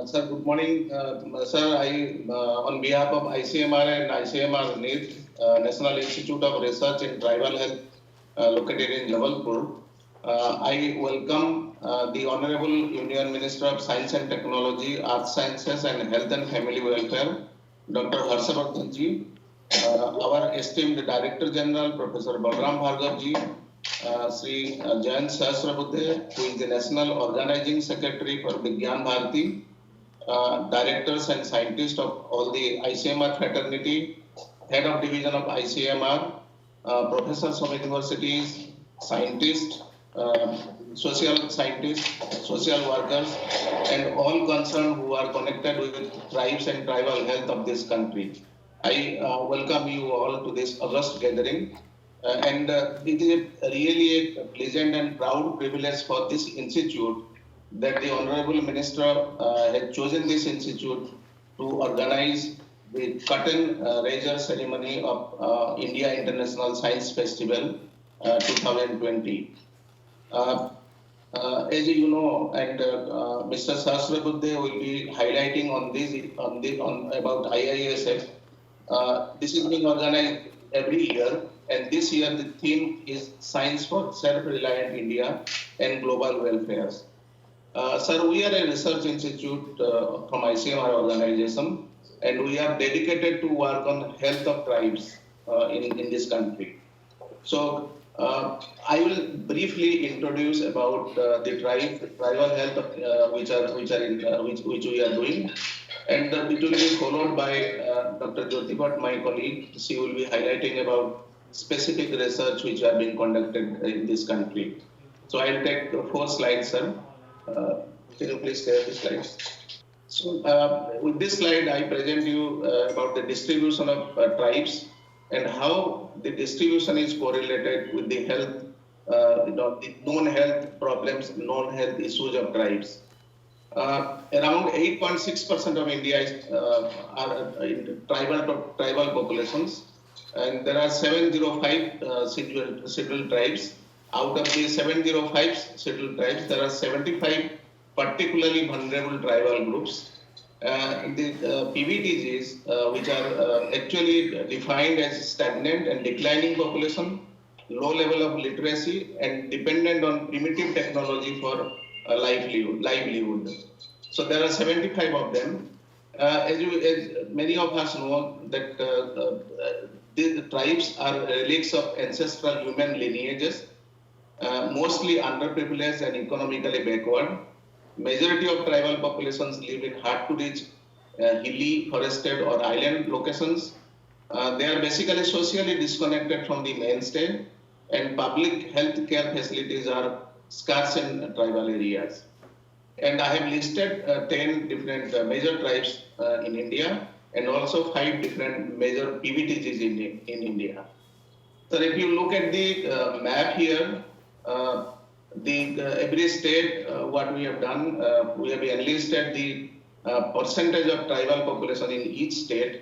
Sir, good morning. Sir, on behalf of ICMR and ICMR NIT, National Institute of Research in Tribal Health, located in Jabalpur, I welcome the Honorable Union Minister of Science and Technology, Earth Sciences and Health and Family Welfare, Dr. Harshavardhan ji, our esteemed Director General, Professor Balram Bhargav ji, Sri Jayant Sahasrabudhe, who is the National Organizing Secretary for Vigyan Bharati, directors and scientists of all the ICMR fraternity, head of division of ICMR, professors of universities, scientists, social scientists, social workers, and all concerned who are connected with tribes and tribal health of this country. I welcome you all to this August gathering. It is really a pleasant and proud privilege for this institute that the Honorable Minister has chosen this institute to organize the curtain raiser ceremony of India International Science Festival 2020. As you know, and Mr. Sahasrabudhe will be highlighting on about IISF. This is being organized every year, and this year the theme is Science for Self-Reliant India and Global Welfare. Sir, we are a research institute from ICMR organization, and we are dedicated to work on health of tribes in this country. So, I will briefly introduce about the tribal health which we are doing, and it will be followed by Dr. Jyoti Bhatt, my colleague. She will be highlighting about specific research which are being conducted in this country. So I'll take 4 slides, sir. Can you please share the slides? So with this slide, I present you about the distribution of tribes and how the distribution is correlated with the health, the known health problems, known health issues of tribes. Around 8.6% of India are in tribal populations, and there are 705 scheduled tribes. Out of the 705 scheduled tribes, there are 75 particularly vulnerable tribal groups. The PVTGs, which are actually defined as stagnant and declining population, low level of literacy, and dependent on primitive technology for livelihood. So there are 75 of them. As many of us know that the tribes are relics of ancestral human lineages, mostly underprivileged and economically backward. Majority of tribal populations live in hard-to-reach, hilly, forested, or island locations. They are basically socially disconnected from the mainstay, and public health care facilities are scarce in tribal areas. And I have listed 10 different major tribes in India, and also 5 different major PVTGs in India. So if you look at the map here, every state, what we have done, we have enlisted the percentage of tribal population in each state,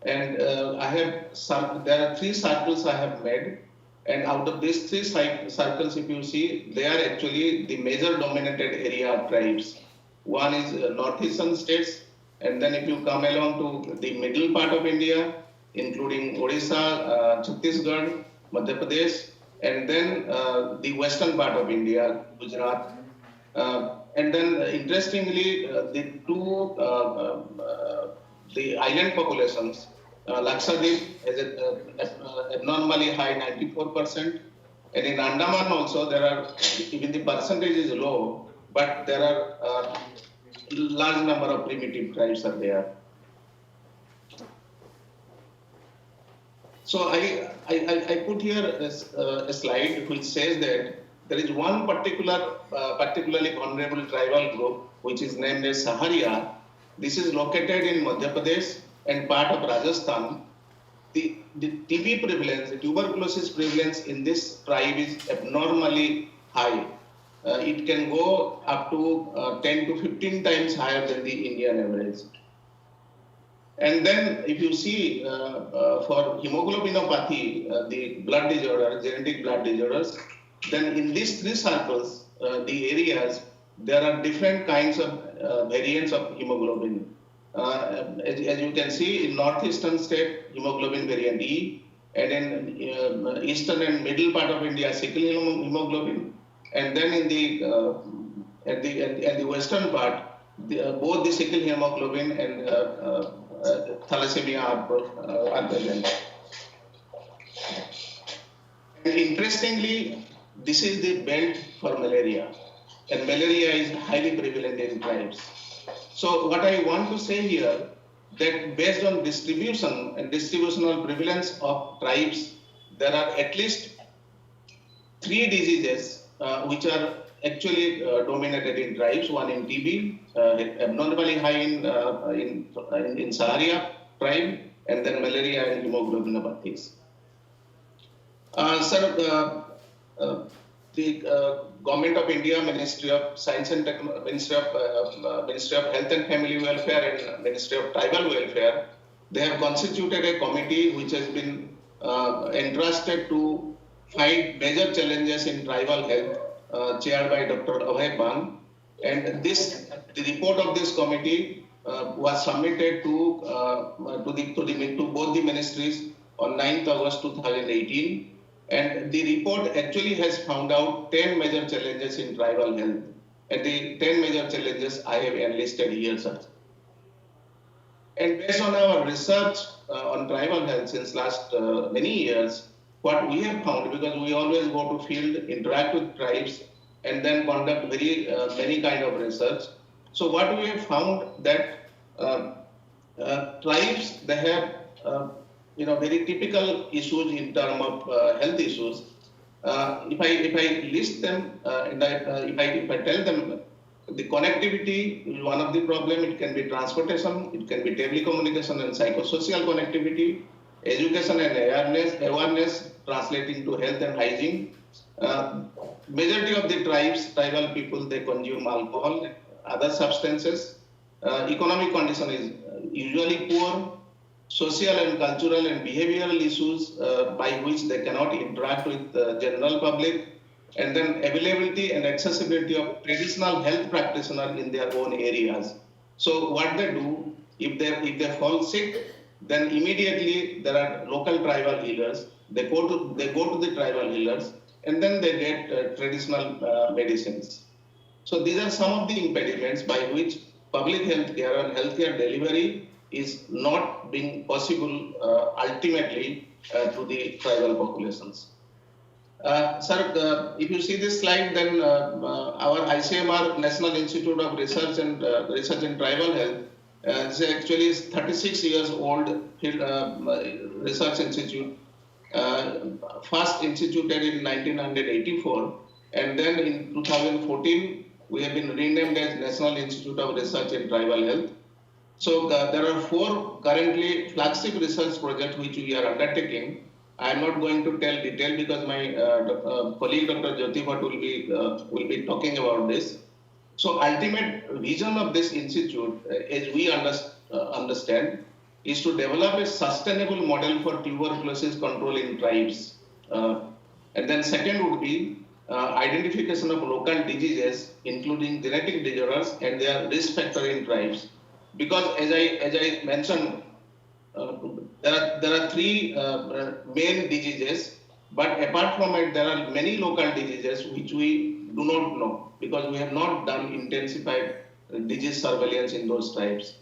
and there are 3 circles I have made, and out of these 3 circles, if you see, they are actually the major dominated area of tribes. One is northeastern states, and then if you come along to the middle part of India, including Odisha, Chhattisgarh, Madhya Pradesh, and then the western part of India, Gujarat. And then interestingly, the island populations, Lakshadweep has an abnormally high 94%, and in Andaman also there are, even the percentage is low, but there are large number of primitive tribes are there. So I put here a slide which says that there is one particularly vulnerable tribal group which is named as Saharia. This is located in Madhya Pradesh and part of Rajasthan. The TB prevalence, the tuberculosis prevalence in this tribe is abnormally high. It can go up to 10 to 15 times higher than the Indian average. And then if you see for hemoglobinopathy, the blood disorder, genetic blood disorders, then in these 3 circles, the areas, there are different kinds of variants of hemoglobin. As you can see, in northeastern state, hemoglobin variant E, and in eastern and middle part of India, sickle hemoglobin, and then in the at the western part, both the sickle hemoglobin and thalassemia are present. And interestingly, this is the belt for malaria, and malaria is highly prevalent in tribes. So what I want to say here, that based on distribution and distributional prevalence of tribes, there are at least 3 diseases which are actually dominated in tribes. One in TB, abnormally high in Saharia tribe, and then malaria and hemoglobinopathies. Sir, the Government of India, Ministry of Science and Technology, Ministry of Health and Family Welfare, and Ministry of Tribal Welfare, they have constituted a committee which has been entrusted to fight major challenges in tribal health, chaired by Dr. Abhay Ban. And the report of this committee was submitted to both the ministries on 9th August 2018. And the report actually has found out 10 major challenges in tribal health. And the 10 major challenges I have enlisted here, sir. And based on our research on tribal health since last many years, what we have found, because we always go to field, interact with tribes, and then conduct very many kind of research. So what we have found that tribes, they have very typical issues in terms of health issues. If I list them and if I tell them, the connectivity is one of the problem. It can be transportation, it can be telecommunication and psychosocial connectivity, education and awareness translating to health and hygiene. Majority of the tribal people, they consume alcohol and other substances. Economic condition is usually poor. Social and cultural and behavioral issues by which they cannot interact with the general public, and then availability and accessibility of traditional health practitioners in their own areas. So what they do, if they fall sick, then immediately there are local tribal healers. They go to the tribal healers, and then they get traditional medicines. So these are some of the impediments by which public health care and healthcare delivery is not being possible ultimately to the tribal populations. Sir, if you see this slide, then our ICMR, National Institute of Research and Research in Tribal Health, is actually 36 years old research institute, first instituted in 1984, and then in 2014 we have been renamed as National Institute of Research in Tribal Health. So there are 4 currently flagship research projects which we are undertaking. I am not going to tell detail because my colleague Dr. Jyoti Bhatt will be talking about this. So ultimate vision of this institute, as we understand, is to develop a sustainable model for tuberculosis control in tribes. And then second would be identification of local diseases, including genetic disorders and their risk factor in tribes. Because as I mentioned, there are 3 main diseases, but apart from it, there are many local diseases which we do not know because we have not done intensified disease surveillance in those tribes.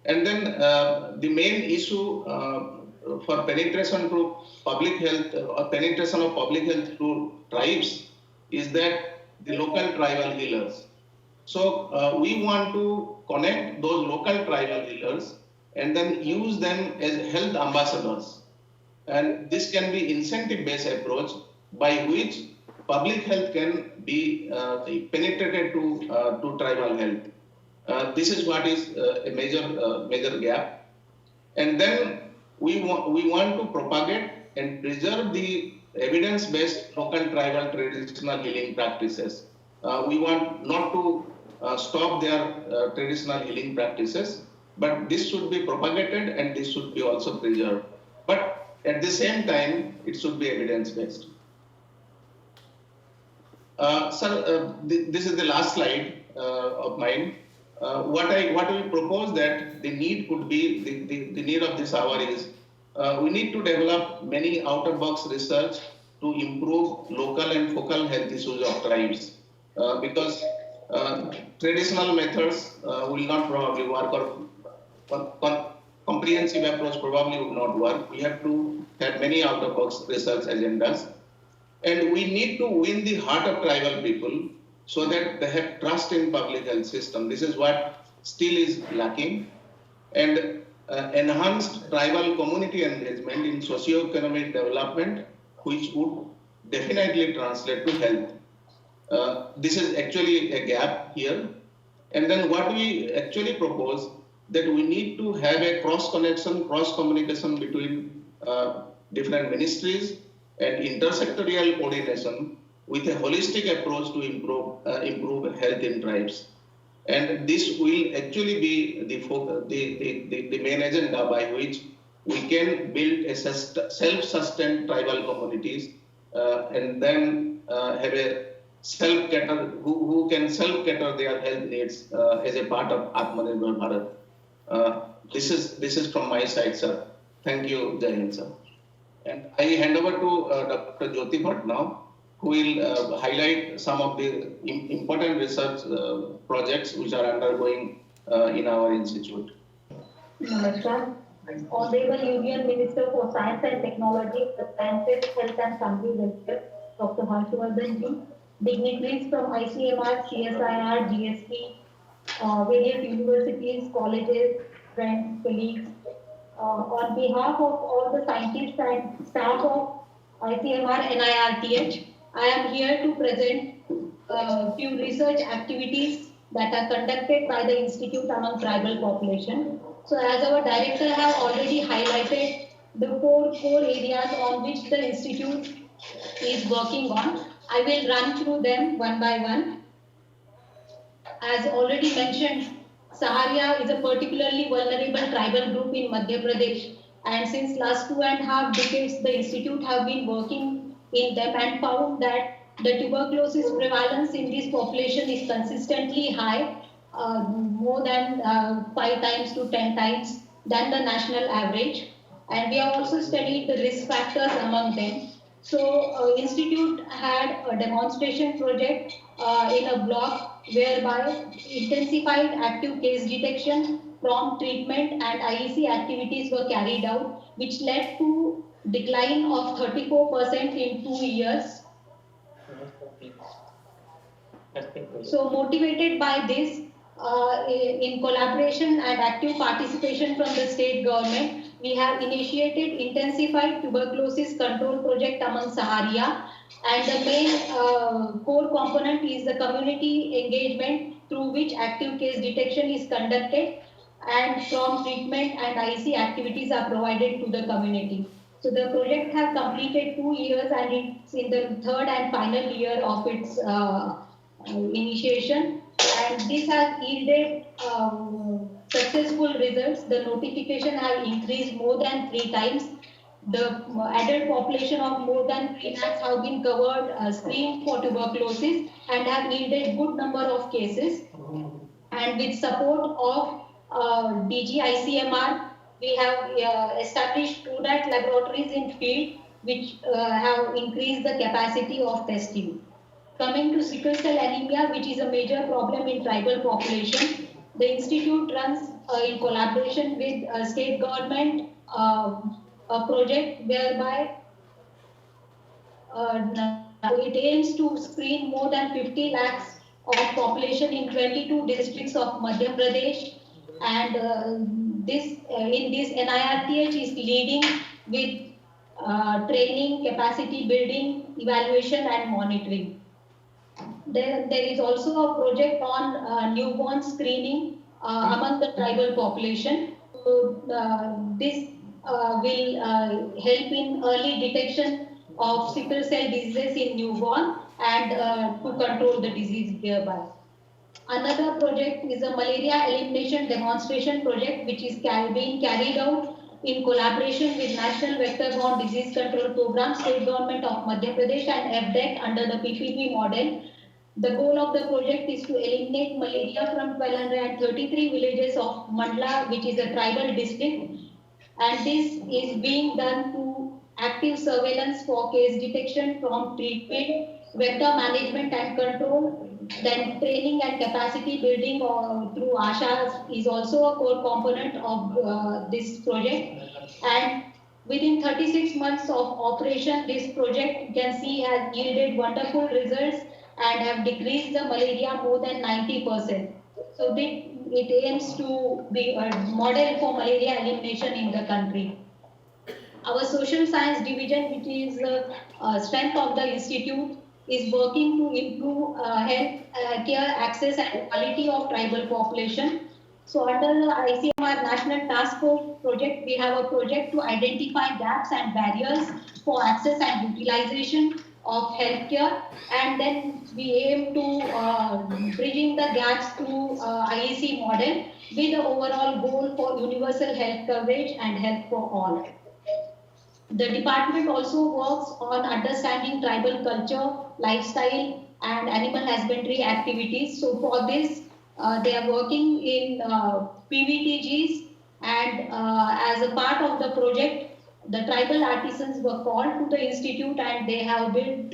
And then the main issue for penetration to public health or penetration of public health to tribes is that the local tribal healers. So we want to connect those local tribal healers and then use them as health ambassadors. And this can be incentive-based approach by which public health can be penetrated to tribal health. This is what is a major gap. And then we want to propagate and preserve the evidence-based local tribal traditional healing practices. We want not to stop their traditional healing practices, but this should be propagated and this should be also preserved. But at the same time, it should be evidence-based. Sir, this is the last slide of mine. What we propose that the need could be the need of this hour is we need to develop many out-of-box research to improve local and focal health issues of tribes because traditional methods will not probably work or comprehensive approach probably would not work. We have to have many out-of-box research agendas. And we need to win the heart of tribal people so that they have trust in public health system. This is what still is lacking. And enhanced tribal community engagement in socio-economic development, which would definitely translate to health. This is actually a gap here. And then what we actually propose that we need to have a cross connection, cross communication between different ministries and intersectorial coordination with a holistic approach to improve health in tribes. And this will actually be the main agenda by which we can build a self-sustained tribal communities and then have a self-cater who can self-cater their health needs as a part of Atmanirbhar Bharat. This is from my side, sir. Thank you, Jai Hind, sir. And I hand over to Dr. Jyoti Bhatt now, who will highlight some of the important research projects which are undergoing in our institute. Namaskar. Honorable Union Minister for Science and Technology, the Sciences, Health and Family Welfare, Dr. Harshvardhan Ji, dignitaries from ICMR, CSIR, GSP, various universities, colleges, friends, colleagues. On behalf of all the scientists and staff of ICMR NIRTH, I am here to present a few research activities that are conducted by the Institute among tribal population. So as our director have already highlighted the four core areas on which the Institute is working on, I will run through them one by one. As already mentioned, Saharia is a particularly vulnerable tribal group in Madhya Pradesh, and since last 2.5 decades, the Institute have been working in them and found that the tuberculosis prevalence in this population is consistently high, more than 5 times to 10 times than the national average. And we have also studied the risk factors among them. So, Institute had a demonstration project in a block whereby intensified active case detection, prompt treatment and IEC activities were carried out, which led to decline of 34% in 2 years. So motivated by this, in collaboration and active participation from the state government, we have initiated intensified tuberculosis control project among Saharia, and the main core component is the community engagement through which active case detection is conducted and from treatment and IC activities are provided to the community. So the project has completed 2 years and it's in the third and final year of its initiation, and this has yielded successful results. The notification have increased more than 3 times. The adult population of more than 3 lakhs have been covered, screened for tuberculosis and have yielded good number of cases. And with support of DGICMR, we have established 2 laboratories in field which have increased the capacity of testing. Coming to sickle cell anemia, which is a major problem in tribal population, the institute runs in collaboration with state government a project whereby it aims to screen more than 50 lakhs of population in 22 districts of Madhya Pradesh, and this in this NIRTH is leading with training, capacity building, evaluation and monitoring. There is also a project on newborn screening among the tribal population. So, this will help in early detection of sickle cell diseases in newborn and to control the disease thereby. Another project is a malaria elimination demonstration project which is being carried out in collaboration with National Vector-Borne Disease Control Program, State Government of Madhya Pradesh and FDEC under the PPP model. The goal of the project is to eliminate malaria from 1233 villages of Mandla, which is a tribal district, and this is being done through active surveillance for case detection from treatment, vector management and control, then training and capacity building through ASHA is also a core component of this project. And within 36 months of operation, this project you can see has yielded wonderful results and have decreased the malaria more than 90%. So it aims to be a model for malaria elimination in the country. Our social science division, which is strength of the institute, is working to improve health care access and quality of tribal population. So under the ICMR National Task Force project, we have a project to identify gaps and barriers for access and utilization of healthcare, and then we aim to bridging the gaps through IEC model with the overall goal for universal health coverage and health for all. The department also works on understanding tribal culture, lifestyle and animal husbandry activities. So for this, they are working in PVTGs, and as a part of the project, the tribal artisans were called to the institute and they have built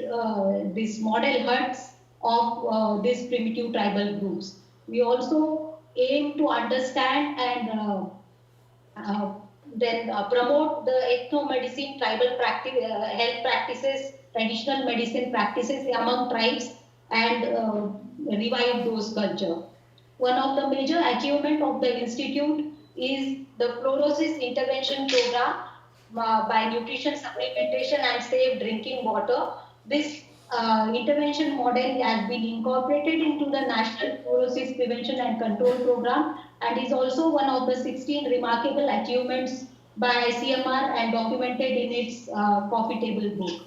these model huts of these primitive tribal groups. We also aim to understand and then promote the ethnomedicine, tribal practice, health practices, traditional medicine practices among tribes and revive those culture. One of the major achievement of the institute is the fluorosis intervention program by nutrition supplementation and safe drinking water. This intervention model has been incorporated into the National Fluorosis Prevention and Control Program and is also one of the 16 remarkable achievements by ICMR and documented in its coffee table book.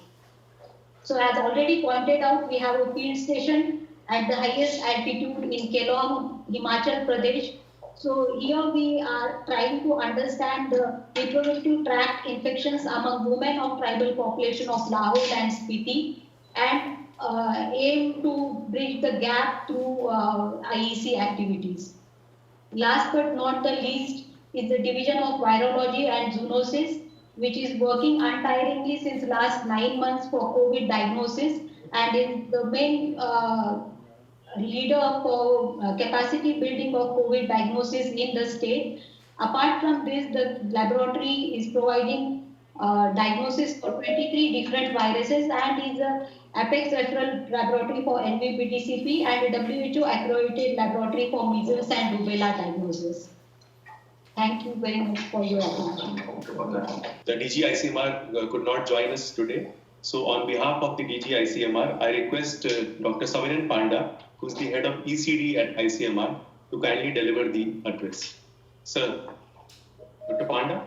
So as already pointed out, we have a field station at the highest altitude in Kelong, Himachal Pradesh. So here we are trying to understand the reproductive tract infections among women of tribal population of Lahaul and Spiti and aim to bridge the gap through IEC activities. Last but not the least is the Division of Virology and Zoonosis, which is working untiringly since last 9 months for COVID diagnosis and is the main leader for capacity building of COVID diagnosis in the state. Apart from this, the laboratory is providing diagnosis for 23 different viruses and is a Apex referral laboratory for NVPDCP and a WHO accredited laboratory for measles and rubella diagnosis. Thank you very much for your attention. The DG ICMR could not join us today. So on behalf of the DG ICMR, I request Dr. Saviren Panda, who is the head of ECD at ICMR, to kindly deliver the address. Sir, Dr. Panda.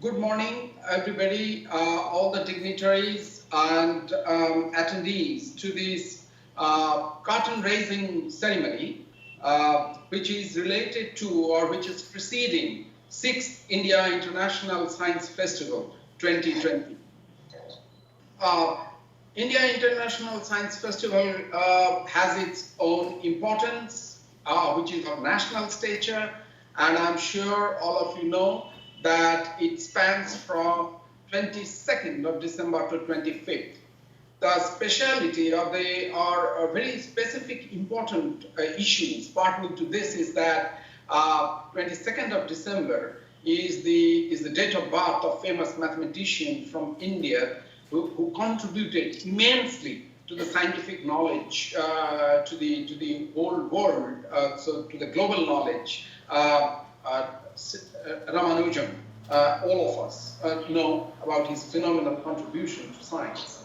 Good morning, everybody, all the dignitaries and attendees to this curtain raising ceremony, which is related to or which is preceding 6th India International Science Festival 2020. India International Science Festival has its own importance, which is of national stature, and I'm sure all of you know that it spans from 22nd of December to 25th. The speciality of the very specific important issues pertaining to this is that 22nd of December is the date of birth of famous mathematician from India who contributed immensely to the scientific knowledge to the whole world, so to the global knowledge. Ramanujan, all of us know about his phenomenal contribution to science.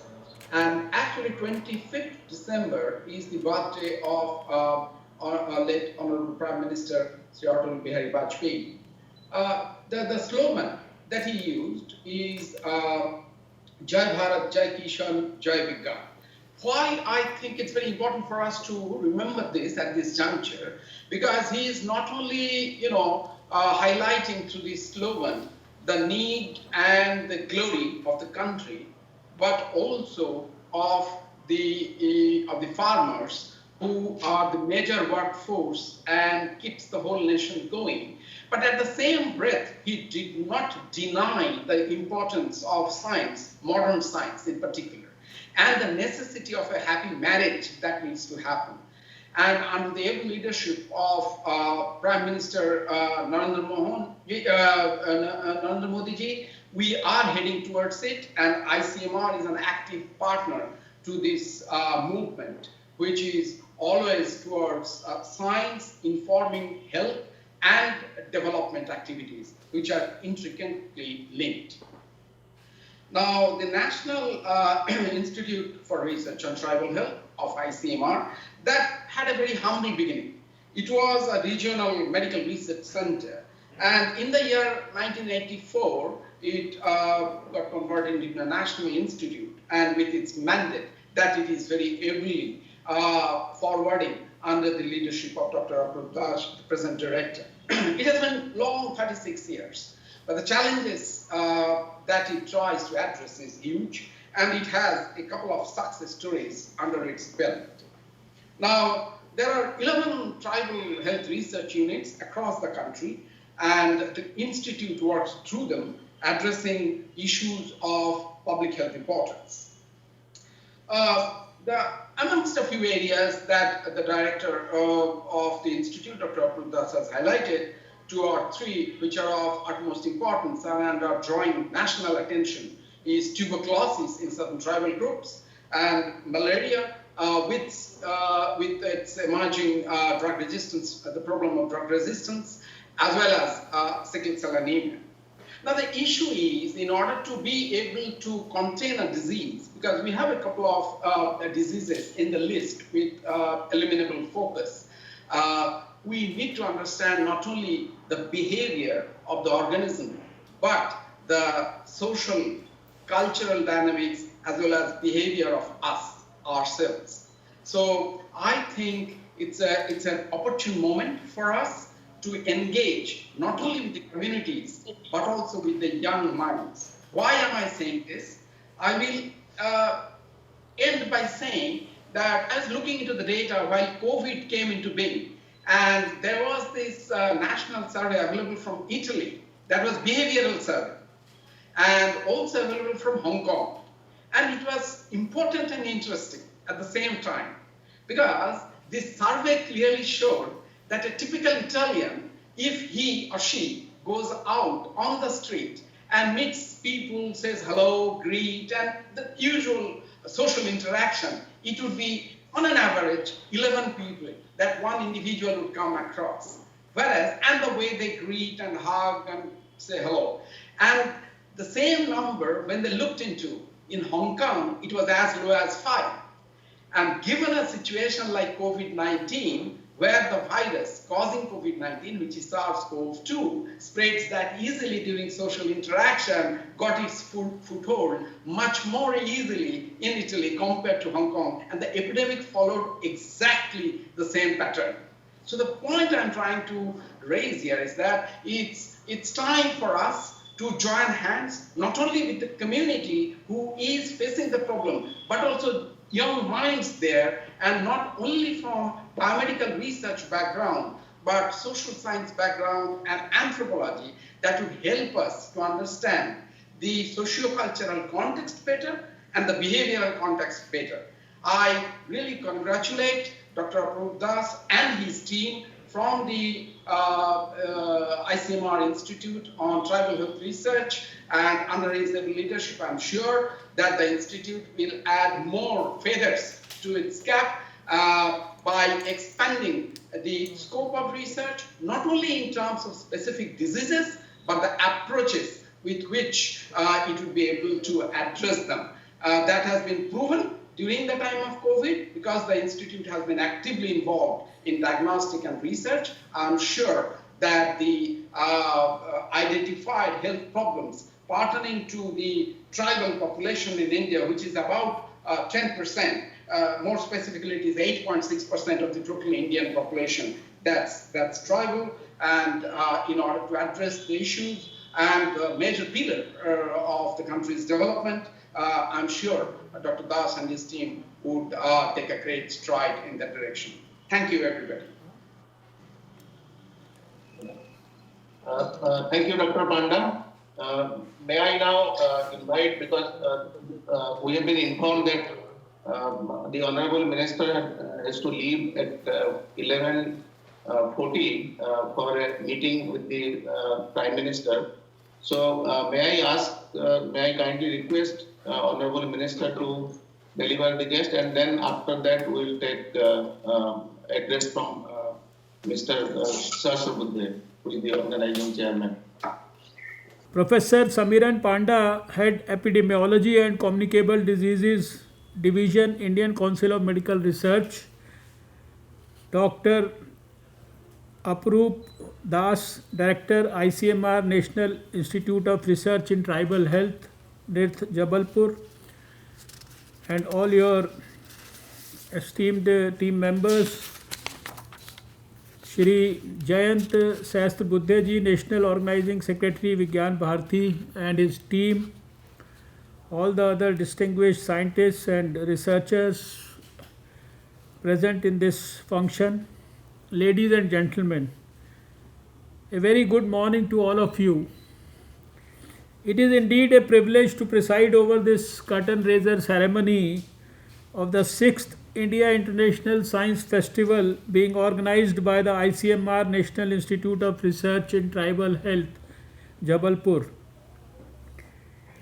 And actually 25th December is the birthday of our late Honorable Prime Minister Sri Atal Bihari Vajpayee. The slogan that he used is Jai Bharat, Jai Kishan, Jai Vigyan. Why I think it's very important for us to remember this at this juncture, because he is not only, highlighting through this slogan the need and the glory of the country, but also of the farmers who are the major workforce and keeps the whole nation going. But at the same breath, he did not deny the importance of science, modern science in particular, and the necessity of a happy marriage that needs to happen. And under the able leadership of Prime Minister Narendra Modi ji, we are heading towards it, and ICMR is an active partner to this movement, which is always towards science, informing health and development activities, which are intricately linked. Now, the National Institute for Research on Tribal Health of ICMR, that had a very humble beginning. It was a regional medical research center, and in the year 1984, it got converted into a national institute, and with its mandate that it is very ably forwarding under the leadership of Dr. Apurva Das, the present director. It has been long, 36 years, but the challenges that it tries to address is huge, and it has a couple of success stories under its belt. Now, there are 11 tribal health research units across the country, and the Institute works through them, addressing issues of public health importance. Amongst a few areas that the director of the Institute, Dr. Apurva Das, has highlighted, 2 or 3 which are of utmost importance and are drawing national attention is tuberculosis in certain tribal groups and malaria with its emerging drug resistance, the problem of drug resistance, as well as sickle cell anemia. Now the issue is, in order to be able to contain a disease, because we have a couple of diseases in the list with eliminable focus, we need to understand not only the behavior of the organism, but the social, cultural dynamics, as well as behavior of us, ourselves. So I think it's an opportune moment for us to engage not only with the communities, but also with the young minds. Why am I saying this? I will end by saying that I was looking into the data while COVID came into being, and there was this national survey available from Italy that was behavioral survey, and also available from Hong Kong. And it was important and interesting at the same time, because this survey clearly showed that a typical Italian, if he or she goes out on the street and meets people, says hello, greet, and the usual social interaction, it would be on an average 11 people that one individual would come across. Whereas, and the way they greet and hug and say hello. And the same number, when they looked into in Hong Kong, it was as low as 5. And given a situation like COVID-19, where the virus causing COVID-19, which is SARS-CoV-2, spreads that easily during social interaction, got its foothold much more easily in Italy compared to Hong Kong, and the epidemic followed exactly the same pattern. So the point I'm trying to raise here is that it's time for us to join hands, not only with the community who is facing the problem, but also young minds there, and not only from biomedical research background, but social science background and anthropology, that would help us to understand the socio-cultural context better and the behavioral context better. I really congratulate Dr. Apurva Das and his team from the ICMR Institute on Tribal Health Research, and under his leadership, I'm sure that the Institute will add more feathers to its cap by expanding the scope of research, not only in terms of specific diseases, but the approaches with which it would be able to address them. That has been proven during the time of COVID, because the Institute has been actively involved in diagnostic and research. I'm sure that the identified health problems pertaining to the tribal population in India, which is about 10%, more specifically, it is 8.6% of the total Indian population that's tribal. And in order to address the issues and a major pillar of the country's development. I'm sure Dr. Das and his team would take a great stride in that direction. Thank you, everybody. Thank you, Dr. Panda. May I now invite, because we have been informed that the Honorable Minister has to leave at 11:40 for a meeting with the Prime Minister. So may I kindly request Honorable Minister to deliver the guest, and then after that we will take address from Mr. Sahasrabudhe, who is the organizing chairman. Professor Samiran Panda, Head Epidemiology and Communicable Diseases Division, Indian Council of Medical Research. Dr. Aprup Das, Director, ICMR, National Institute of Research in Tribal Health, NIRTH, Jabalpur, and all your esteemed team members. Shri Jayant Sahasrabudhe ji, National Organizing Secretary, Vigyan Bharati, and his team, all the other distinguished scientists and researchers present in this function, ladies and gentlemen, a very good morning to all of you. It is indeed a privilege to preside over this curtain raiser ceremony of the 6th India International Science Festival being organized by the ICMR, National Institute of Research in Tribal Health, Jabalpur.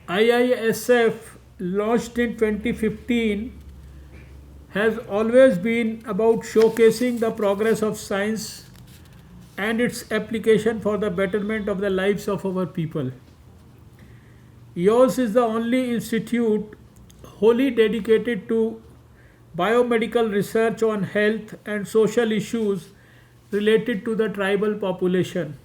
IISF, launched in 2015, has always been about showcasing the progress of science and its application for the betterment of the lives of our people. Yours is the only institute wholly dedicated to biomedical research on health and social issues related to the tribal population.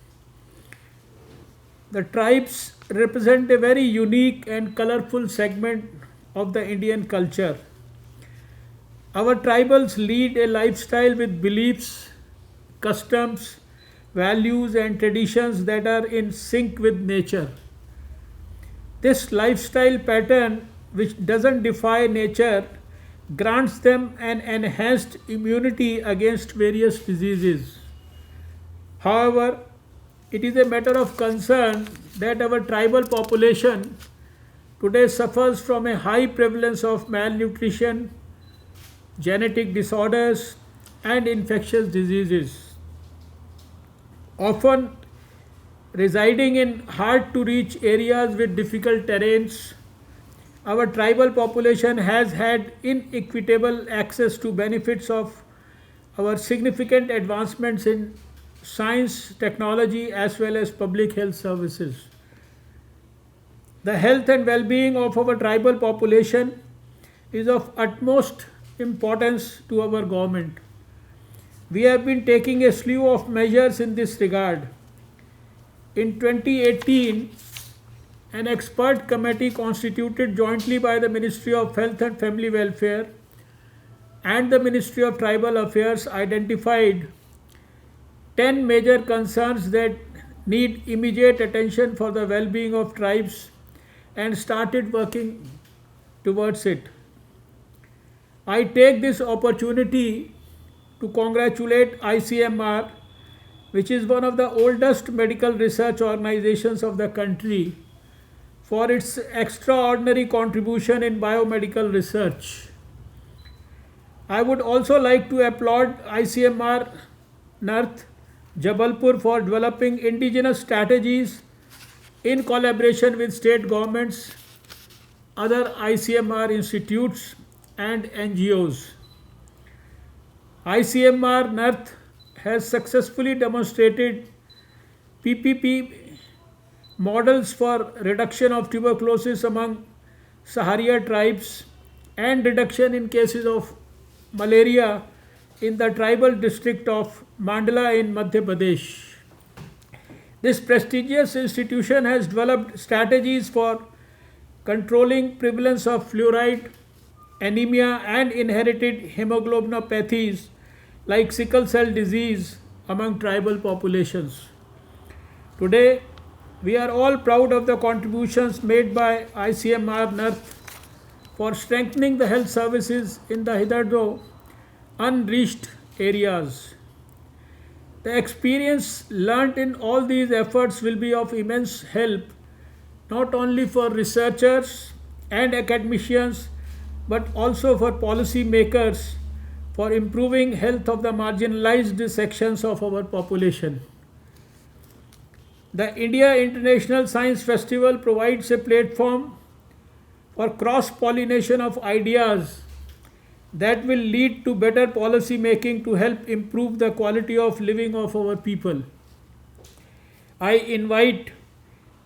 The tribes represent a very unique and colorful segment of the Indian culture. Our tribals lead a lifestyle with beliefs, customs, values, and traditions that are in sync with nature. This lifestyle pattern, which doesn't defy nature, grants them an enhanced immunity against various diseases. However, it is a matter of concern that our tribal population today suffers from a high prevalence of malnutrition, genetic disorders, and infectious diseases. Often residing in hard to reach areas with difficult terrains, our tribal population has had inequitable access to benefits of our significant advancements in science, technology, as well as public health services. The health and well-being of our tribal population is of utmost importance to our government. We have been taking a slew of measures in this regard. In 2018, an expert committee constituted jointly by the Ministry of Health and Family Welfare and the Ministry of Tribal Affairs identified 10 major concerns that need immediate attention for the well-being of tribes and started working towards it. I take this opportunity to congratulate ICMR, which is one of the oldest medical research organizations of the country, for its extraordinary contribution in biomedical research. I would also like to applaud ICMR NIRTH, Jabalpur, for developing indigenous strategies in collaboration with state governments, other ICMR institutes, and NGOs. ICMR NIRTH has successfully demonstrated PPP models for reduction of tuberculosis among Saharia tribes and reduction in cases of malaria in the tribal district of Mandla in Madhya Pradesh. This prestigious institution has developed strategies for controlling prevalence of fluoride, anemia, and inherited hemoglobinopathies like sickle cell disease among tribal populations. Today, We are all proud of the contributions made by ICMR NERF for strengthening the health services in the hitherto unreached areas. The experience learnt in all these efforts will be of immense help not only for researchers and academicians but also for policy makers for improving health of the marginalized sections of our population. The India International Science Festival provides a platform for cross-pollination of ideas that will lead to better policy making to help improve the quality of living of our people. I invite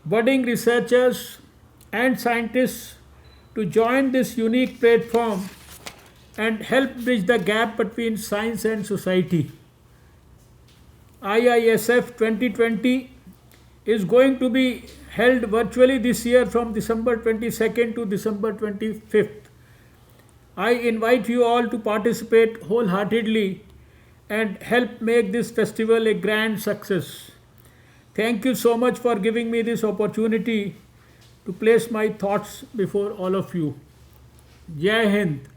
budding researchers and scientists to join this unique platform and help bridge the gap between science and society. IISF 2020 is going to be held virtually this year from December 22nd to December 25th. I invite you all to participate wholeheartedly and help make this festival a grand success. Thank you so much for giving me this opportunity to place my thoughts before all of you. Jai Hind.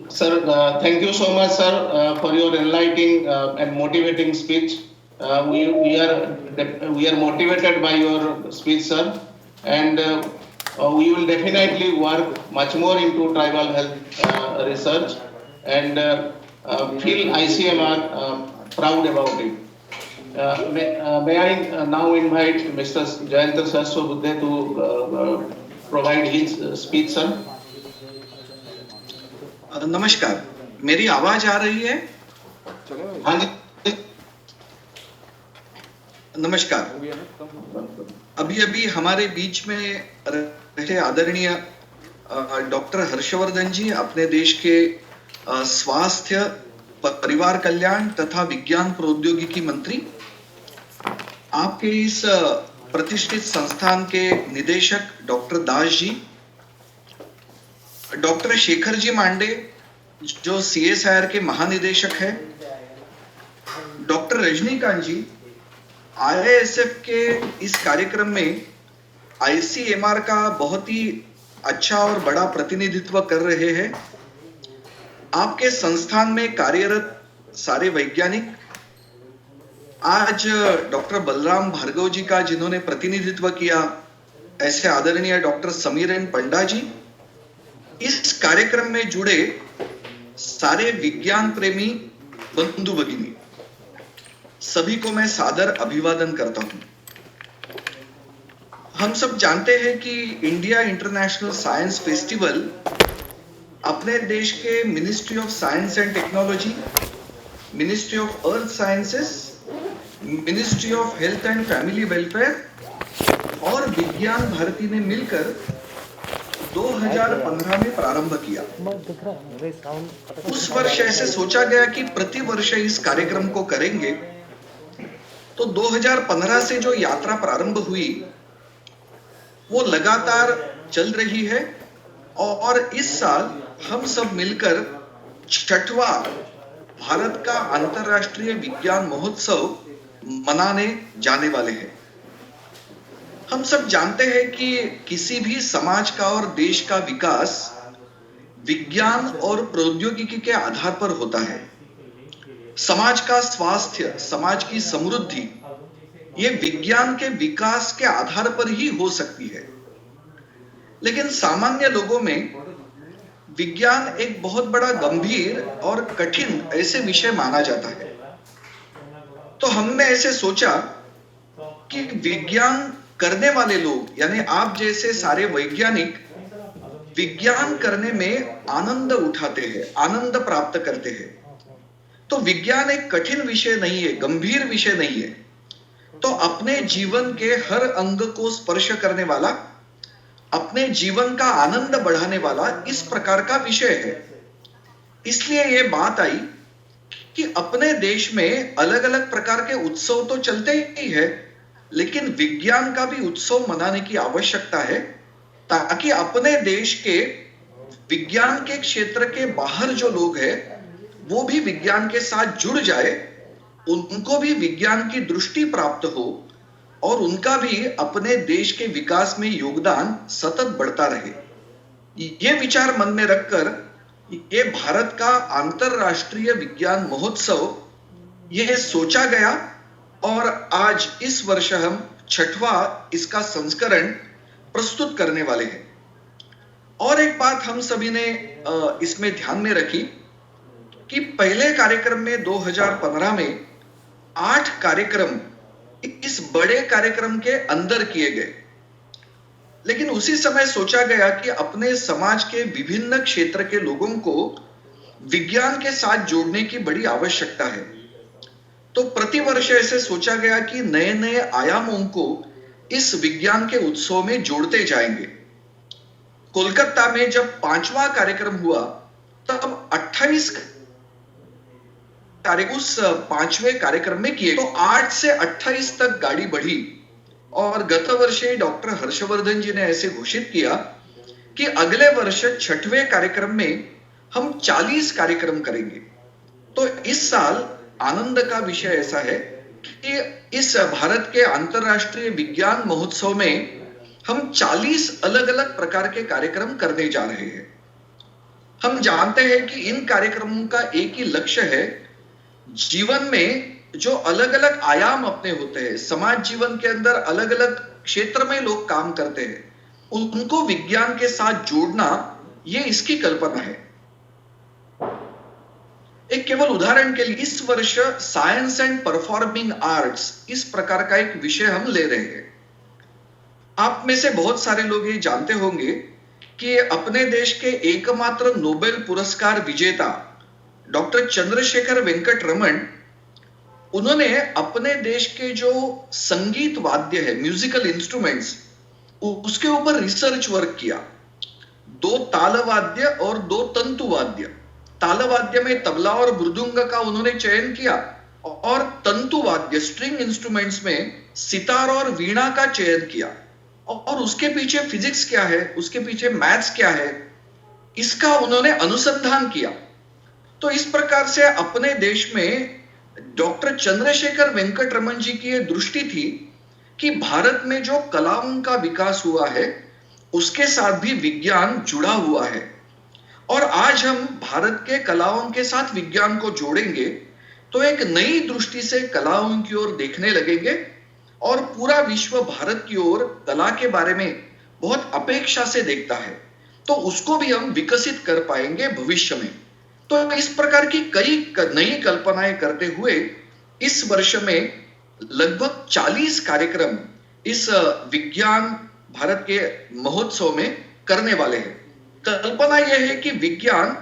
Sir, thank you so much, sir, for your enlightening and motivating speech. We are motivated by your speech, sir, and we will definitely work much more into tribal health research and feel ICMR proud about it. May I now invite Mr. Jayanta Sahasrabudhe to provide his speech, sir. नमस्कार, मेरी आवाज आ रही है? हाँ जी। नमस्कार। अभी हमारे बीच में रहे आदरणीय डॉक्टर हर्षवर्धन जी, अपने देश के स्वास्थ्य, परिवार कल्याण तथा विज्ञान प्रौद्योगिकी मंत्री, आपके इस प्रतिष्ठित संस्थान के निदेशक डॉक्टर दास जी, डॉक्टर शेखर जी मांडे जो CSIR के महानिदेशक हैं, डॉक्टर रजनीकांत जी IISF के इस कार्यक्रम में ICMR का बहुत ही अच्छा और बड़ा प्रतिनिधित्व कर रहे हैं, आपके संस्थान में कार्यरत सारे वैज्ञानिक, आज डॉक्टर बलराम भार्गव जी का जिन्होंने प्रतिनिधित्व किया, ऐसे आदरणीय डॉक्टर समीरन पंडा जी, इस कार्यक्रम में जुड़े सारे विज्ञान प्रेमी बंधु भगिनी, सभी को मैं सादर अभिवादन करता हूं। हम सब जानते हैं कि इंडिया इंटरनेशनल साइंस फेस्टिवल अपने देश के ministry of science and technology, ministry of earth sciences, ministry of health and family welfare और विज्ञान भारती ने मिलकर 2015 में प्रारंभ किया। उस वर्ष ऐसे सोचा गया कि प्रति वर्ष इस कार्यक्रम को करेंगे, तो 2015 से जो यात्रा प्रारंभ हुई वो लगातार चल रही है और इस साल हम सब मिलकर 6वां भारत का अंतर्राष्ट्रीय विज्ञान महोत्सव मनाने जाने वाले हैं। हम सब जानते हैं कि किसी भी समाज का और देश का विकास विज्ञान और प्रौद्योगिकी के आधार पर होता है। समाज का स्वास्थ्य, समाज की समृद्धि, ये विज्ञान के विकास के आधार पर ही हो सकती है। लेकिन सामान्य लोगों में विज्ञान एक बहुत बड़ा गंभीर और कठिन ऐसे विषय माना जाता है। तो हमने ऐसे सोचा कि विज्ञान करने वाले लोग, यानी आप जैसे सारे वैज्ञानिक, विज्ञान करने में आनंद उठाते हैं, आनंद प्राप्त करते हैं। तो विज्ञान एक कठिन विषय नहीं है, गंभीर विषय नहीं है, तो अपने जीवन के हर अंग को स्पर्श करने वाला, अपने जीवन का आनंद बढ़ाने वाला इस प्रकार का विषय है। इसलिए ये बात आई कि अपने देश में अलग अलग प्रकार के उत्सव तो चलते ही है, लेकिन विज्ञान का भी उत्सव मनाने की आवश्यकता है, ताकि अपने देश के विज्ञान के क्षेत्र के बाहर जो लोग हैं वो भी विज्ञान के साथ जुड़ जाए, उनको भी विज्ञान की दृष्टि प्राप्त हो और उनका भी अपने देश के विकास में योगदान सतत बढ़ता रहे। ये विचार मन में रखकर ये भारत का अंतरराष्ट्रीय विज्ञान महोत्सव ये सोचा गया और आज इस वर्ष हम 6वां इसका संस्करण प्रस्तुत करने वाले हैं। और एक बात हम सभी ने इसमें ध्यान में रखी कि पहले कार्यक्रम में 2015 में 8 कार्यक्रम इस बड़े कार्यक्रम के अंदर किए गए, लेकिन उसी समय सोचा गया कि अपने समाज के विभिन्न क्षेत्र के लोगों को विज्ञान के साथ जोड़ने की बड़ी आवश्यकता है। तो प्रतिवर्ष ऐसे सोचा गया कि नए नए आयामों को इस विज्ञान के उत्सव में जोड़ते जाएंगे। कोलकाता में जब 5वां कार्यक्रम हुआ तब 28 उस 5वें कार्यक्रम में किए, तो 8 से 28 तक गाड़ी बढ़ी और गत वर्ष डॉक्टर हर्षवर्धन जी ने ऐसे घोषित किया कि अगले वर्ष 6वें कार्यक्रम में हम 40 कार्यक्रम करेंगे। तो इस साल आनंद का विषय ऐसा है कि इस भारत के अंतरराष्ट्रीय विज्ञान महोत्सव में हम 40 अलग अलग प्रकार के कार्यक्रम करने जा रहे हैं। हम जानते हैं कि इन कार्यक्रमों का एक ही लक्ष्य है, जीवन में जो अलग अलग आयाम अपने होते हैं, समाज जीवन के अंदर अलग अलग क्षेत्र में लोग काम करते हैं, उनको विज्ञान के साथ जोड़ना, ये इसकी कल्पना है। एक केवल उदाहरण के लिए इस वर्ष साइंस एंड परफॉर्मिंग आर्ट्स इस प्रकार का एक विषय हम ले रहे हैं। आप में से बहुत सारे लोग ये जानते होंगे कि अपने देश के एकमात्र नोबेल पुरस्कार विजेता डॉक्टर चंद्रशेखर वेंकट रमन, उन्होंने अपने देश के जो संगीत वाद्य है, म्यूजिकल इंस्ट्रूमेंट्स, उसके ऊपर रिसर्च वर्क किया। 2 ताल वाद्य और 2 तंतु वाद्य। ताल वाद्य में तबला और मृदुंग का उन्होंने चयन किया और तंतु वाद्य स्ट्रिंग इंस्ट्रूमेंट्स में सितार और वीणा का चयन किया। और उसके पीछे फिजिक्स क्या है, उसके पीछे मैथ्स क्या है, इसका उन्होंने अनुसंधान किया। तो इस प्रकार से अपने देश में डॉक्टर चंद्रशेखर वेंकट रमन जी की यह दृष्टि थी कि भारत में जो कलाओं का विकास हुआ है उसके साथ भी विज्ञान जुड़ा हुआ है। और आज हम भारत के कलाओं के साथ विज्ञान को जोड़ेंगे तो एक नई दृष्टि से कलाओं की ओर देखने लगेंगे और पूरा विश्व भारत की ओर कला के बारे में बहुत अपेक्षा से देखता है। तो उसको भी हम विकसित कर पाएंगे भविष्य में। तो इस प्रकार की कई नई कल्पनाएं करते हुए इस वर्ष में लगभग 40 कार्यक्रम इस विज्ञान भारत के महोत्सव में करने वाले हैं। कल्पना यह है कि विज्ञान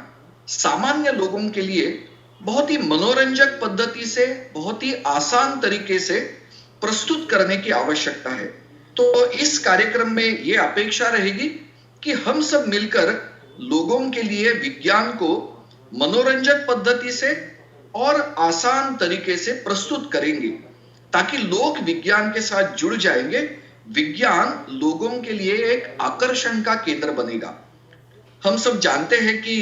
सामान्य लोगों के लिए बहुत ही मनोरंजक पद्धति से, बहुत ही आसान तरीके से प्रस्तुत करने की आवश्यकता है। तो इस कार्यक्रम में यह अपेक्षा रहेगी कि हम सब मिलकर लोगों के लिए विज्ञान को मनोरंजक पद्धति से और आसान तरीके से प्रस्तुत करेंगे ताकि लोग विज्ञान के साथ जुड़ जाएंगे। विज्ञान लोगों के लिए एक आकर्षण का केंद्र बनेगा। हम सब जानते हैं कि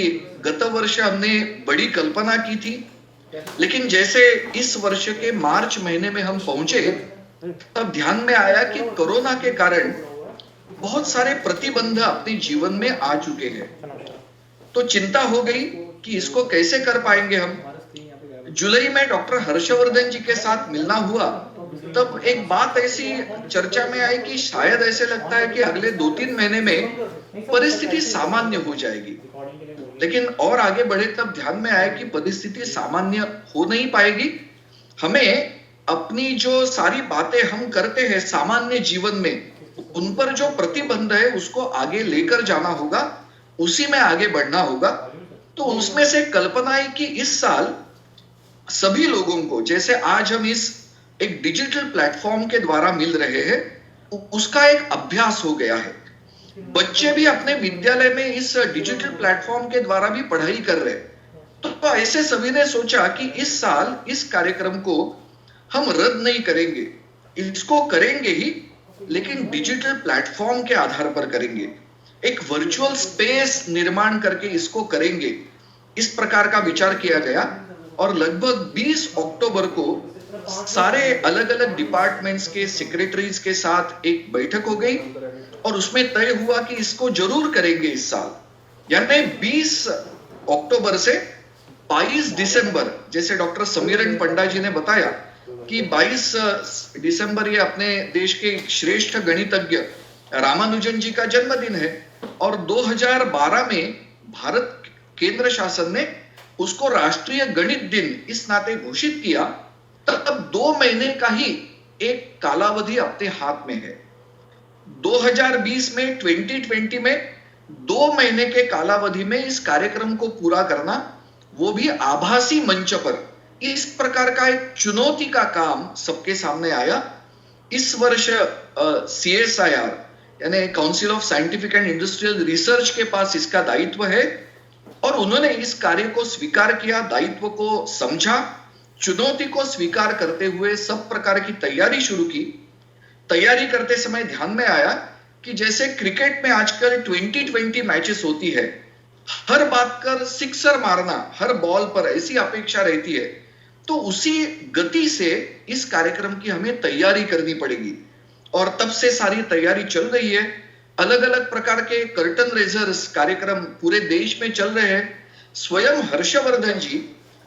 गत वर्ष हमने बड़ी कल्पना की थी, लेकिन जैसे इस वर्ष के मार्च महीने में हम पहुंचे तब ध्यान में आया कि कोरोना के कारण बहुत सारे प्रतिबंध अपने जीवन में आ चुके हैं। तो चिंता हो गई कि इसको कैसे कर पाएंगे हम। जुलाई में डॉक्टर हर्षवर्धन जी के साथ मिलना हुआ तब एक बात ऐसी चर्चा में आई कि शायद ऐसे लगता है कि अगले 2-3 महीने में परिस्थिति सामान्य हो जाएगी। लेकिन और आगे बढ़े तब ध्यान में आया कि परिस्थिति सामान्य हो नहीं पाएगी। हमें अपनी जो सारी बातें हम करते हैं सामान्य जीवन में, उन पर जो प्रतिबंध है उसको आगे लेकर जाना होगा, उसी में आगे बढ़ना होगा। तो उसमें से कल्पना है कि इस साल सभी लोगों को, जैसे आज हम इस एक डिजिटल प्लेटफॉर्म के द्वारा मिल रहे हैं, उसका एक अभ्यास हो गया है। बच्चे भी अपने विद्यालय में इस डिजिटल प्लेटफॉर्म के द्वारा भी पढ़ाई कर रहे हैं। तो ऐसे सभी ने सोचा कि इस साल इस कार्यक्रम को हम रद्द नहीं करेंगे, इसको करेंगे ही, लेकिन डिजिटल प्लेटफॉर्म के आधार पर करेंगे। एक वर्चुअल स्पेस निर्माण करके इसको करेंगे, इस प्रकार का विचार किया गया। और लगभग 20 अक्टूबर को सारे अलग अलग डिपार्टमेंट्स के सेक्रेटरीज के साथ एक बैठक हो गई और उसमें तय हुआ कि इसको जरूर करेंगे इस साल, यानी 20 अक्टूबर से 22 दिसंबर, जैसे डॉक्टर समीरन पंडा जी ने बताया कि 22 दिसंबर ये अपने देश के श्रेष्ठ गणितज्ञ रामानुजन जी का जन्मदिन है और 2012 में भारत केंद्र शासन ने उसको राष्ट्रीय गणित दिन इस नाते घोषित किया, तब 2 महीने का ही एक कालावधि अपने हाथ में है। 2020 में 2020 में 2 महीने के कालावधि में इस कार्यक्रम को पूरा करना, वो भी आभासी मंच पर, इस प्रकार का एक चुनौती का काम सबके सामने आया। इस वर्ष CSIR यानी council of scientific and industrial research के पास इसका दायित्व है और उन्होंने इस कार्य को स्वीकार किया, दायित्व को समझा, चुनौती को स्वीकार करते हुए सब प्रकार की तैयारी शुरू की। तैयारी करते समय ध्यान में आया कि जैसे क्रिकेट में आजकल 20-20 मैचेस होती है, हर बात कर सिक्सर मारना हर बॉल पर ऐसी अपेक्षा रहती है, तो उसी गति से इस कार्यक्रम की हमें तैयारी करनी पड़ेगी और तब से सारी तैयारी चल रही है। अलग अलग प्रकार के कर्टन रेजर्स कार्यक्रम पूरे देश में चल रहे हैं। स्वयं हर्षवर्धन जी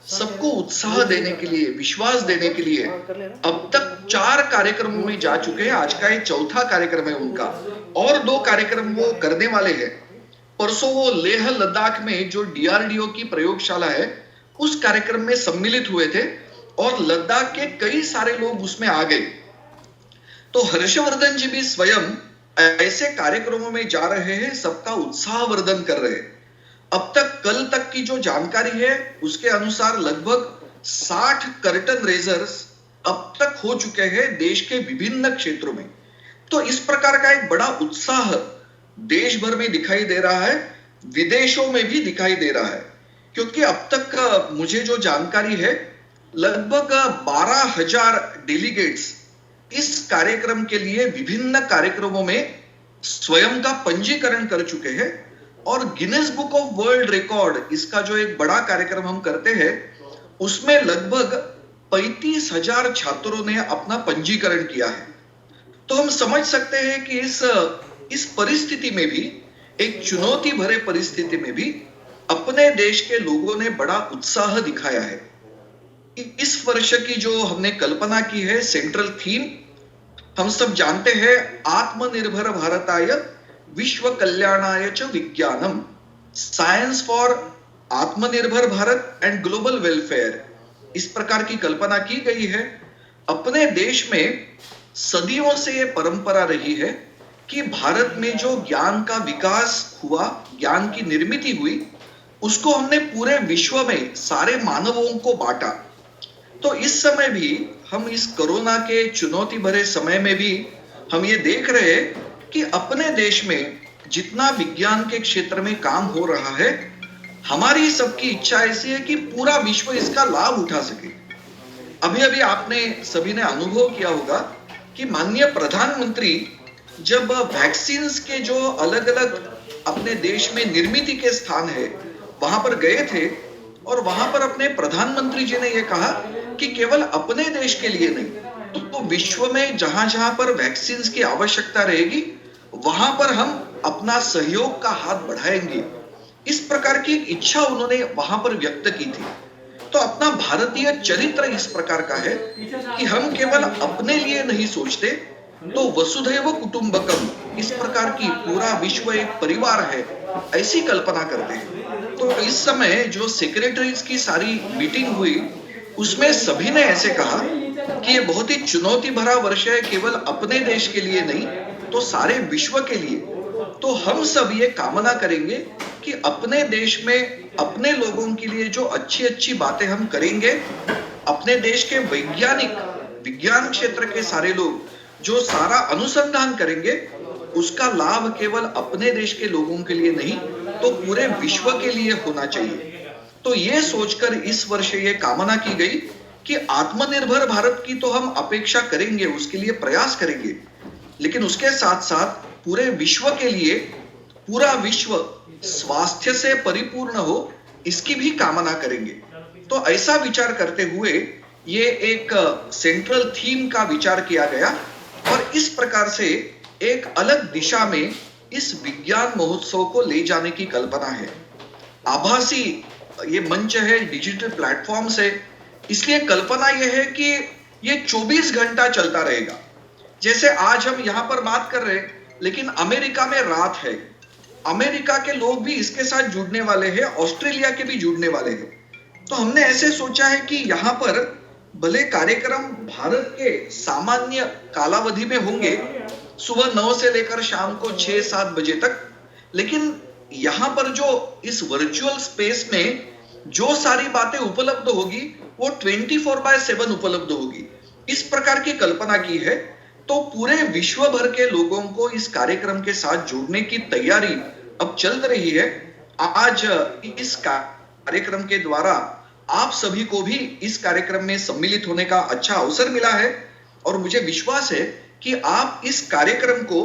सबको उत्साह देने के लिए, विश्वास देने के लिए अब तक 4 कार्यक्रमों में जा चुके हैं। आज का ये 4था कार्यक्रम है उनका और 2 कार्यक्रम वो करने वाले हैं। परसों वो लेह लद्दाख में जो DRDO की प्रयोगशाला है उस कार्यक्रम में सम्मिलित हुए थे और लद्दाख के कई सारे लोग उसमें आ गए। तो हर्षवर्धन जी भी स्वयं ऐसे कार्यक्रमों में जा रहे हैं, सबका उत्साहवर्धन कर रहे हैं। अब तक कल तक की जो जानकारी है उसके अनुसार लगभग 60 कर्टन रेजर्स अब तक हो चुके हैं देश के विभिन्न क्षेत्रों में। तो इस प्रकार का एक बड़ा उत्साह देश भर में दिखाई दे रहा है, विदेशों में भी दिखाई दे रहा है, क्योंकि अब तक मुझे जो जानकारी है लगभग 12,000 डेलीगेट्स इस कार्यक्रम के लिए विभिन्न कार्यक्रमों में स्वयं का पंजीकरण कर चुके हैं और Guinness book of world record, इसका जो एक बड़ा कार्यक्रम हम करते हैं उसमें लगभग 35,000 छात्रों ने अपना पंजीकरण किया है। तो हम समझ सकते हैं कि इस परिस्थिति में भी, एक चुनौती भरे परिस्थिति में भी अपने देश के लोगों ने बड़ा उत्साह दिखाया है। इस वर्ष की जो हमने कल्पना की है सेंट्रल थीम, हम सब जानते हैं, आत्मनिर्भर भारताय विश्व कल्याणाय च विज्ञानम, साइंस फॉर आत्मनिर्भर भारत एंड ग्लोबल वेलफेयर, इस प्रकार की कल्पना की गई है। अपने देश में सदियों से ये परंपरा रही है कि भारत में जो ज्ञान का विकास हुआ, ज्ञान की निर्मिति हुई, उसको हमने पूरे विश्व में सारे मानवों को बांटा। तो इस समय भी हम इस कोरोना के चुनौती भरे समय में भी हम ये देख रहे हैं कि अपने देश में जितना विज्ञान के क्षेत्र में काम हो रहा है, हमारी सबकी इच्छा ऐसी है कि पूरा विश्व इसका लाभ उठा सके। अभी अभी आपने सभी ने अनुभव किया होगा कि माननीय प्रधानमंत्री जब वैक्सीन के जो अलग अलग अपने देश में निर्मित के स्थान है वहां पर गए थे और वहां पर अपने प्रधानमंत्री जी ने यह कहा कि केवल अपने देश के लिए नहीं, तो विश्व में जहां जहां पर वैक्सीन की आवश्यकता रहेगी वहां पर हम अपना सहयोग का हाथ बढ़ाएंगे। इस प्रकार की एक इच्छा उन्होंने वहां पर व्यक्त की थी। तो अपना भारतीय चरित्र इस प्रकार का है कि हम केवल अपने लिए नहीं सोचते, तो वसुधैव कुटुंबकम, इस प्रकार की पूरा विश्व एक परिवार है, ऐसी कल्पना करते हैं। तो इस समय जो सेक्रेटरीज की सारी मीटिंग हुई उसमें सभी ने ऐसे कहा कि ये बहुत ही चुनौती भरा वर्ष है, केवल अपने देश के लिए नहीं तो सारे विश्व के लिए। तो हम सब ये कामना करेंगे कि अपने देश में अपने लोगों के लिए जो अच्छी अच्छी बातें हम करेंगे, अपने देश के वैज्ञानिक, विज्ञान क्षेत्र के सारे लोग जो सारा अनुसंधान करेंगे, उसका लाभ केवल अपने देश के लोगों के लिए नहीं तो पूरे विश्व के लिए होना चाहिए। तो ये सोचकर इस वर्ष ये कामना की गई कि आत्मनिर्भर भारत की तो हम अपेक्षा करेंगे, उसके लिए प्रयास करेंगे, लेकिन उसके साथ साथ पूरे विश्व के लिए पूरा विश्व स्वास्थ्य से परिपूर्ण हो, इसकी भी कामना करेंगे। तो ऐसा विचार करते हुए ये एक सेंट्रल थीम का विचार किया गया और इस प्रकार से एक अलग दिशा में इस विज्ञान महोत्सव को ले जाने की कल्पना है। आभासी ये मंच है, डिजिटल प्लेटफॉर्म्स है, इसलिए कल्पना यह है कि ये 24 घंटा चलता रहेगा। जैसे आज हम यहाँ पर बात कर रहे हैं, लेकिन अमेरिका में रात है, अमेरिका के लोग भी इसके साथ जुड़ने वाले हैं, ऑस्ट्रेलिया के भी जुड़ने वाले हैं। तो हमने ऐसे सोचा है कि यहाँ पर भले कार्यक्रम भारत के सामान्य कालावधि में होंगे, सुबह 9 से लेकर शाम को 6-7 बजे तक, लेकिन यहाँ पर जो इस वर्चुअल स्पेस में जो सारी बातें उपलब्ध होगी वो 24/7 उपलब्ध होगी। इस प्रकार की कल्पना की है। तो पूरे विश्व भर के लोगों को इस कार्यक्रम के साथ जोड़ने की तैयारी अब चल रही है। आज इस कार्यक्रम के द्वारा आप सभी को भी इस कार्यक्रम में सम्मिलित होने का अच्छा अवसर मिला है और मुझे विश्वास है कि आप इस कार्यक्रम को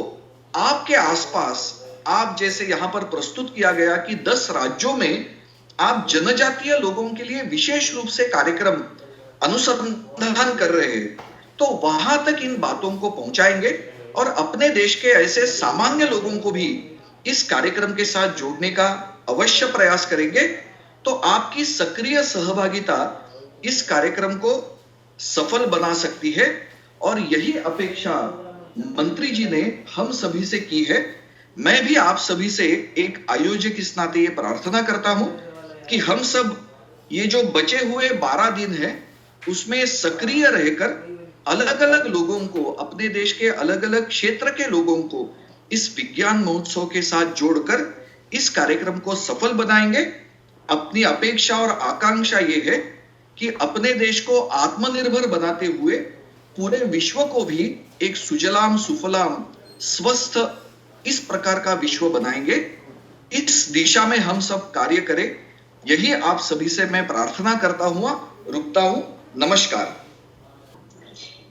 आपके आसपास, आप जैसे यहां पर प्रस्तुत किया गया कि 10 राज्यों में आप जनजातीय लोगों के लिए विशेष रूप से कार्यक्रम अनुसंधान कर रहे हैं, तो वहां तक इन बातों को पहुंचाएंगे और अपने देश के ऐसे सामान्य लोगों को भी इस कार्यक्रम के साथ जोड़ने का अवश्य प्रयास करेंगे। तो आपकी सक्रिय सहभागिता इस कार्यक्रम को सफल बना सकती है और यही अपेक्षा मंत्री जी ने हम सभी से की है। मैं भी आप सभी से एक आयोजक इस नाते ये प्रार्थना करता हूं कि हम सब ये जो बचे हुए 12 दिन है उसमें सक्रिय रहकर अलग अलग लोगों को, अपने देश के अलग अलग क्षेत्र के लोगों को इस विज्ञान महोत्सव के साथ जोड़कर इस कार्यक्रम को सफल बनाएंगे। अपनी अपेक्षा और आकांक्षा ये है कि अपने देश को आत्मनिर्भर बनाते हुए पूरे विश्व को भी एक सुजलाम सुफलाम स्वस्थ इस प्रकार का विश्व बनाएंगे। इस दिशा में हम सब कार्य करें, यही आप सभी से मैं प्रार्थना करता हुआ रुकता हूं। नमस्कार।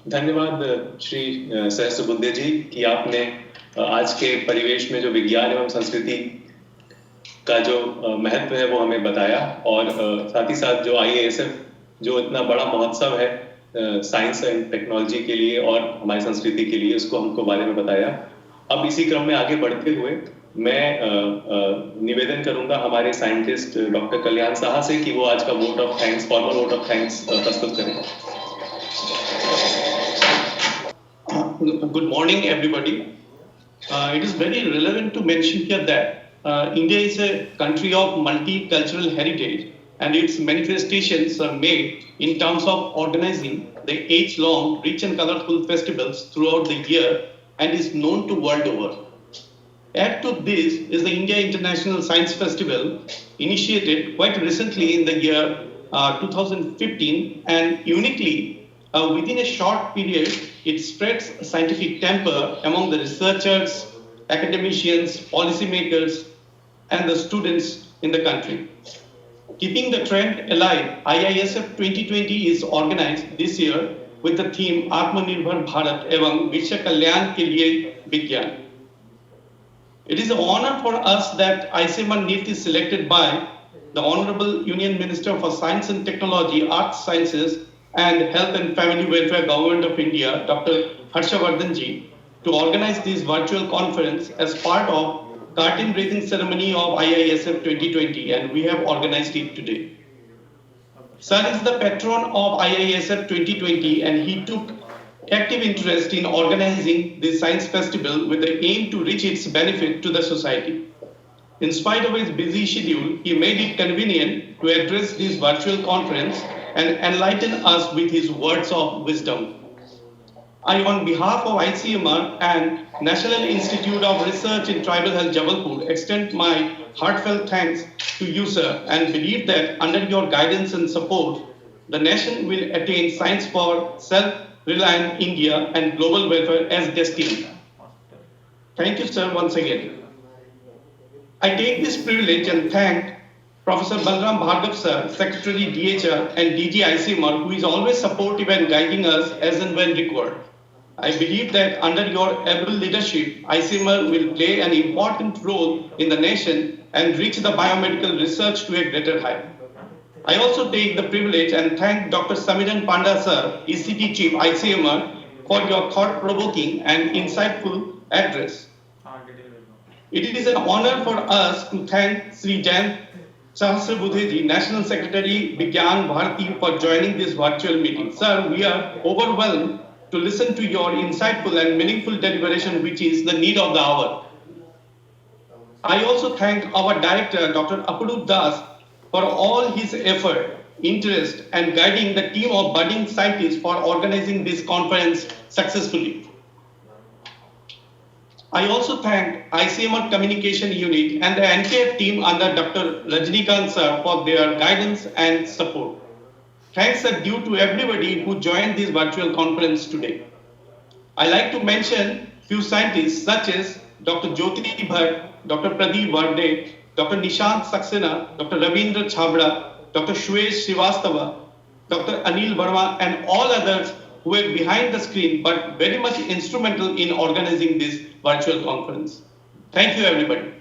धन्यवाद श्री सहस्रबुद्धे जी कि आपने आज के परिवेश में जो विज्ञान एवं संस्कृति का जो महत्व है वो हमें बताया और साथ ही साथ जो IISF जो इतना बड़ा महोत्सव है साइंस एंड टेक्नोलॉजी के लिए और हमारी संस्कृति के लिए, उसको हमको बारे में बताया। अब इसी क्रम में आगे बढ़ते हुए मैं निवेदन करूंगा हमारे साइंटिस्ट डॉक्टर कल्याण साहा से कि वो आज का vote of thanks, formal vote of thanks प्रस्तुत करें। Good morning, everybody. It is very relevant to mention here that India is a country of multicultural heritage, and its manifestations are made in terms of organizing the age-long, rich and colorful festivals throughout the year, and is known to world over. Add to this is the India International Science Festival, initiated quite recently in the year 2015, and uniquely within a short period, it spreads scientific temper among the researchers, academicians, policymakers, and the students in the country. Keeping the trend alive, IISF 2020 is organized this year with the theme Atmanirbhar Bharat एवं विश्व कल्याण के लिए विज्ञान. It is an honor for us that ICMR NEET is selected by the Honorable Union Minister for Science and Technology, Arts Sciences and Health and Family Welfare Government of India, Dr. Harshavardhan ji, to organize this virtual conference as part of curtain raising ceremony of IISF 2020, and we have organized it today. Sir is the patron of IISF 2020, and he took active interest in organizing this science festival with the aim to reach its benefit to the society. In spite of his busy schedule, he made it convenient to address this virtual conference and enlighten us with his words of wisdom. I, on behalf of ICMR and National Institute of Research in Tribal Health, Jabalpur, extend my heartfelt thanks to you, sir, and believe that under your guidance and support, the nation will attain science for self-reliant India and global welfare as destined. Thank you, sir, once again. I take this privilege and thank Professor Balram Bhargav, sir, Secretary DHR and DG ICMR, who is always supportive and guiding us as and when required. I believe that under your able leadership, ICMR will play an important role in the nation and reach the biomedical research to a greater height. I also take the privilege and thank Dr. Samiran Panda sir, ECT Chief ICMR, for your thought-provoking and insightful address. It is an honor for us to thank Sri Jayant Sahasrabudhe, National Secretary, Vigyan Bharati, for joining this virtual meeting. Sir, we are overwhelmed to listen to your insightful and meaningful deliberation, which is the need of the hour. I also thank our director, Dr. Aparup Das, for all his effort, interest, and guiding the team of budding scientists for organizing this conference successfully. I also thank ICMR Communication Unit and the entire team under Dr. Rajnikant sir for their guidance and support. Thanks are due to everybody who joined this virtual conference today. I like to mention few scientists such as Dr. Jyoti Bhatt, Dr. Pradeep Varde, Dr. Nishant Saxena, Dr. Ravindra Chabra, Dr. Shwesh Srivastava, Dr. Anil Verma, and all others who were behind the screen but very much instrumental in organizing this virtual conference. Thank you, everybody.